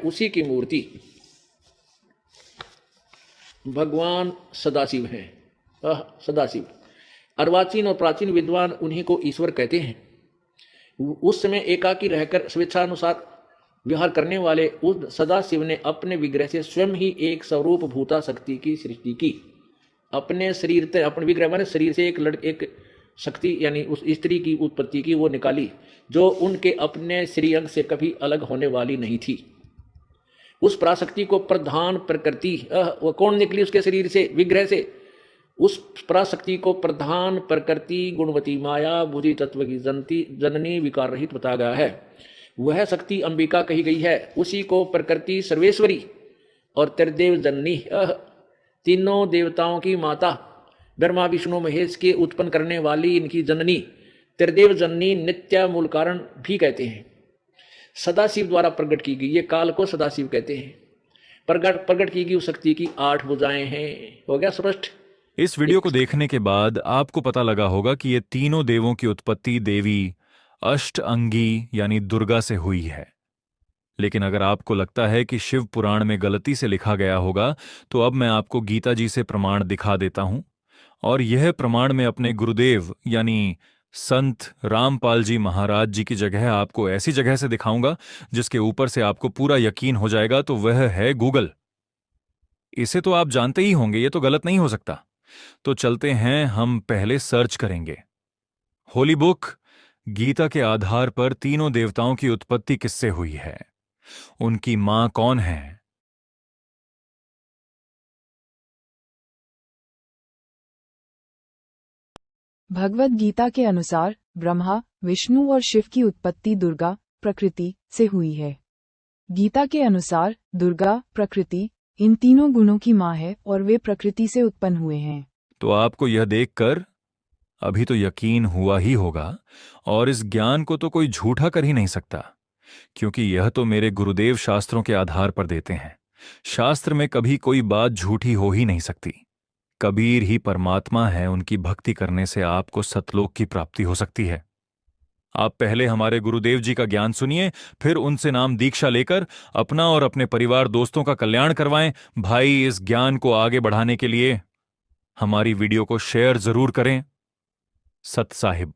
उसी की मूर्ति भगवान सदाशिव है। सदाशिव अर्वाचीन और प्राचीन विद्वान उन्हीं को ईश्वर कहते हैं। उस समय एकाकी रहकर स्वेच्छानुसार विहार करने वाले उस सदाशिव ने अपने विग्रह से स्वयं ही एक स्वरूप भूता शक्ति की सृष्टि की। अपने शरीर से, अपने विग्रह माने शरीर से एक शक्ति यानी उस स्त्री की उत्पत्ति की वो निकाली, जो उनके अपने श्रीअंग से कभी अलग होने वाली नहीं थी। उस पराशक्ति को प्रधान प्रकृति, वो कौन निकली उसके शरीर से, विग्रह से? उस पराशक्ति को प्रधान प्रकृति गुणवती माया बुद्धि तत्व की जननी विकार रहित बताया गया है। वह शक्ति अंबिका कही गई है। उसी को प्रकृति सर्वेश्वरी और त्रिदेव जननी, तीनों देवताओं की माता, ब्रह्मा विष्णु महेश के उत्पन्न करने वाली इनकी जननी, त्रिदेव जननी, नित्य मूल कारण भी कहते हैं। सदाशिव द्वारा प्रकट की गई, ये काल को सदाशिव कहते हैं। प्रकट की गई उस शक्ति की 8 भुजाएं हैं। हो गया स्पष्ट? इस वीडियो को देखने के बाद आपको पता लगा होगा कि ये तीनों देवों की उत्पत्ति देवी अष्टअंगी यानी दुर्गा से हुई है। लेकिन अगर आपको लगता है कि शिव पुराण में गलती से लिखा गया होगा, तो अब मैं आपको गीता जी से प्रमाण दिखा देता हूं। और यह प्रमाण मैं अपने गुरुदेव यानी संत रामपाल जी महाराज जी की जगह आपको ऐसी जगह से दिखाऊंगा जिसके ऊपर से आपको पूरा यकीन हो जाएगा, तो वह है गूगल। इसे तो आप जानते ही होंगे, ये तो गलत नहीं हो सकता। तो चलते हैं, हम पहले सर्च करेंगे होली बुक गीता के आधार पर तीनों देवताओं की उत्पत्ति किससे हुई है, उनकी मां कौन है। भगवद गीता के अनुसार ब्रह्मा विष्णु और शिव की उत्पत्ति दुर्गा प्रकृति से हुई है। गीता के अनुसार दुर्गा प्रकृति इन तीनों गुणों की मां है और वे प्रकृति से उत्पन्न हुए हैं। तो आपको यह देखकर अभी तो यकीन हुआ ही होगा, और इस ज्ञान को तो कोई झूठा कर ही नहीं सकता, क्योंकि यह तो मेरे गुरुदेव शास्त्रों के आधार पर देते हैं। शास्त्र में कभी कोई बात झूठी हो ही नहीं सकती। कबीर ही परमात्मा है, उनकी भक्ति करने से आपको सतलोक की प्राप्ति हो सकती है। आप पहले हमारे गुरुदेव जी का ज्ञान सुनिए, फिर उनसे नाम दीक्षा लेकर अपना और अपने परिवार दोस्तों का कल्याण करवाएं। भाई, इस ज्ञान को आगे बढ़ाने के लिए हमारी वीडियो को शेयर जरूर करें। सत साहिब।